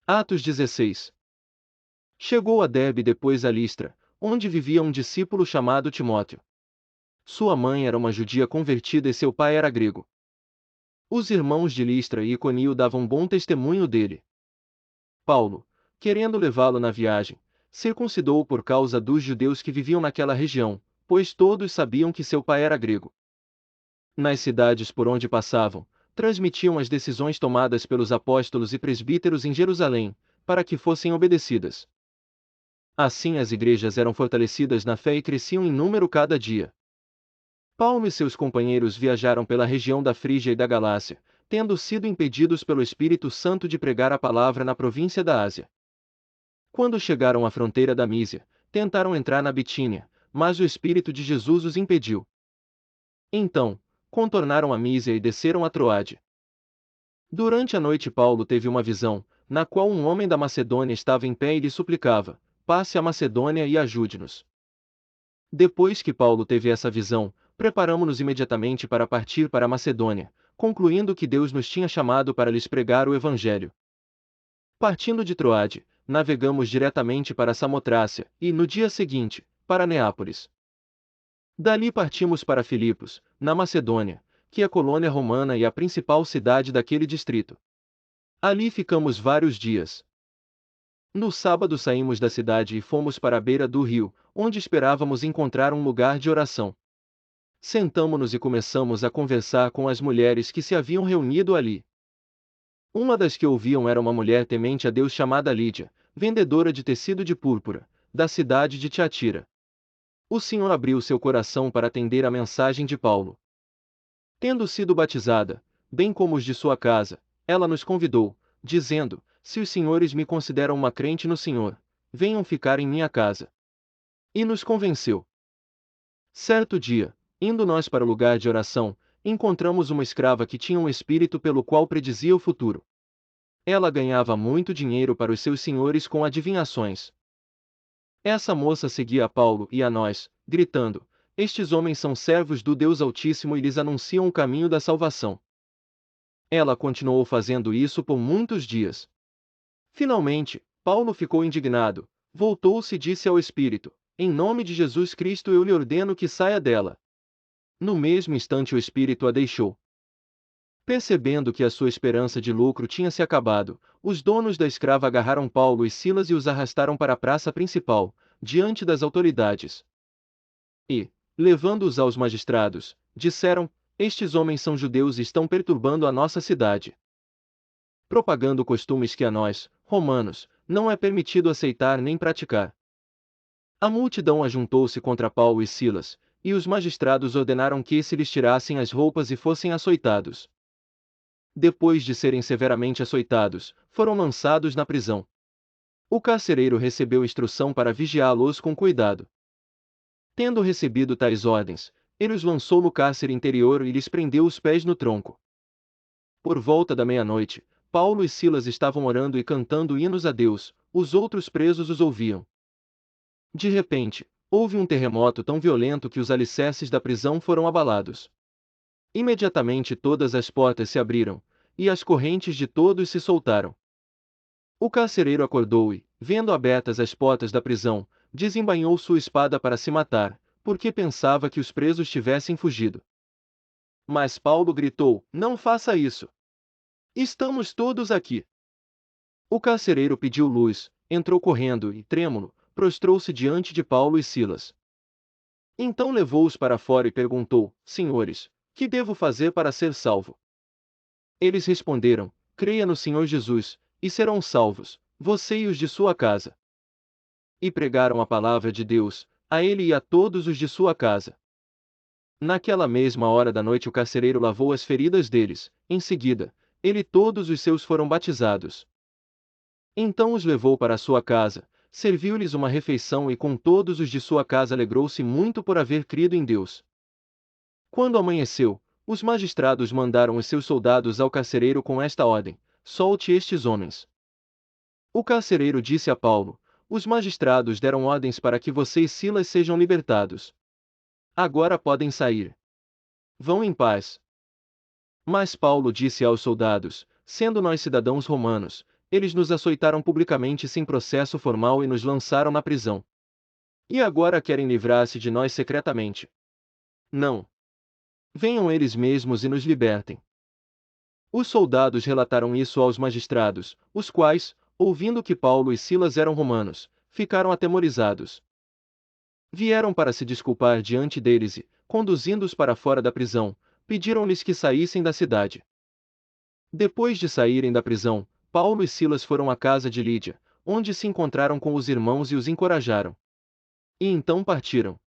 Atos 16. Chegou a Derbe e depois a Listra, onde vivia um discípulo chamado Timóteo. Sua mãe era uma judia convertida e seu pai era grego. Os irmãos de Listra e Iconio davam bom testemunho dele. Paulo, querendo levá-lo na viagem, circuncidou-o por causa dos judeus que viviam naquela região, pois todos sabiam que seu pai era grego. Nas cidades por onde passavam, transmitiam as decisões tomadas pelos apóstolos e presbíteros em Jerusalém, para que fossem obedecidas. Assim as igrejas eram fortalecidas na fé e cresciam em número cada dia. Paulo e seus companheiros viajaram pela região da Frígia e da Galácia, tendo sido impedidos pelo Espírito Santo de pregar a palavra na província da Ásia. Quando chegaram à fronteira da Mísia, tentaram entrar na Bitínia, mas o Espírito de Jesus os impediu. Então, contornaram a Mísia e desceram a Troade. Durante a noite Paulo teve uma visão, na qual um homem da Macedônia estava em pé e lhe suplicava: passe a Macedônia e ajude-nos. Depois que Paulo teve essa visão, preparamo-nos imediatamente para partir para a Macedônia, concluindo que Deus nos tinha chamado para lhes pregar o Evangelho. Partindo de Troade, navegamos diretamente para Samotrácia, e, no dia seguinte, para Neápolis. Dali partimos para Filipos, na Macedônia, que é colônia romana e a principal cidade daquele distrito. Ali ficamos vários dias. No sábado saímos da cidade e fomos para a beira do rio, onde esperávamos encontrar um lugar de oração. Sentamo-nos e começamos a conversar com as mulheres que se haviam reunido ali. Uma das que ouviam era uma mulher temente a Deus chamada Lídia, vendedora de tecido de púrpura, da cidade de Tiatira. O Senhor abriu seu coração para atender a mensagem de Paulo. Tendo sido batizada, bem como os de sua casa, ela nos convidou, dizendo: se os senhores me consideram uma crente no Senhor, venham ficar em minha casa. E nos convenceu. Certo dia, indo nós para o lugar de oração, encontramos uma escrava que tinha um espírito pelo qual predizia o futuro. Ela ganhava muito dinheiro para os seus senhores com adivinhações. Essa moça seguia a Paulo e a nós, gritando: estes homens são servos do Deus Altíssimo e lhes anunciam o caminho da salvação. Ela continuou fazendo isso por muitos dias. Finalmente, Paulo ficou indignado, voltou-se e disse ao espírito: em nome de Jesus Cristo eu lhe ordeno que saia dela. No mesmo instante o espírito a deixou. Percebendo que a sua esperança de lucro tinha se acabado, os donos da escrava agarraram Paulo e Silas e os arrastaram para a praça principal, diante das autoridades. E, levando-os aos magistrados, disseram: estes homens são judeus e estão perturbando a nossa cidade, propagando costumes que a nós, romanos, não é permitido aceitar nem praticar. A multidão ajuntou-se contra Paulo e Silas, e os magistrados ordenaram que se lhes tirassem as roupas e fossem açoitados. Depois de serem severamente açoitados, foram lançados na prisão. O carcereiro recebeu instrução para vigiá-los com cuidado. Tendo recebido tais ordens, ele os lançou no cárcere interior e lhes prendeu os pés no tronco. Por volta da meia-noite, Paulo e Silas estavam orando e cantando hinos a Deus, os outros presos os ouviam. De repente, houve um terremoto tão violento que os alicerces da prisão foram abalados. Imediatamente todas as portas se abriram, e as correntes de todos se soltaram. O carcereiro acordou e, vendo abertas as portas da prisão, desembainhou sua espada para se matar, porque pensava que os presos tivessem fugido. Mas Paulo gritou: não faça isso! Estamos todos aqui! O carcereiro pediu luz, entrou correndo e, trêmulo, prostrou-se diante de Paulo e Silas. Então levou-os para fora e perguntou: senhores, que devo fazer para ser salvo? Eles responderam: creia no Senhor Jesus, e serão salvos, você e os de sua casa. E pregaram a palavra de Deus, a ele e a todos os de sua casa. Naquela mesma hora da noite o carcereiro lavou as feridas deles, em seguida, ele e todos os seus foram batizados. Então os levou para a sua casa, serviu-lhes uma refeição e com todos os de sua casa alegrou-se muito por haver crido em Deus. Quando amanheceu, os magistrados mandaram os seus soldados ao carcereiro com esta ordem: solte estes homens. O carcereiro disse a Paulo: os magistrados deram ordens para que você e Silas sejam libertados. Agora podem sair. Vão em paz. Mas Paulo disse aos soldados: sendo nós cidadãos romanos, Eles nos açoitaram publicamente sem processo formal e nos lançaram na prisão. E agora querem livrar-se de nós secretamente. Não. Venham eles mesmos e nos libertem. Os soldados relataram isso aos magistrados, os quais, ouvindo que Paulo e Silas eram romanos, ficaram atemorizados. Vieram para se desculpar diante deles e, conduzindo-os para fora da prisão, pediram-lhes que saíssem da cidade. Depois de saírem da prisão, Paulo e Silas foram à casa de Lídia, onde se encontraram com os irmãos e os encorajaram. E então partiram.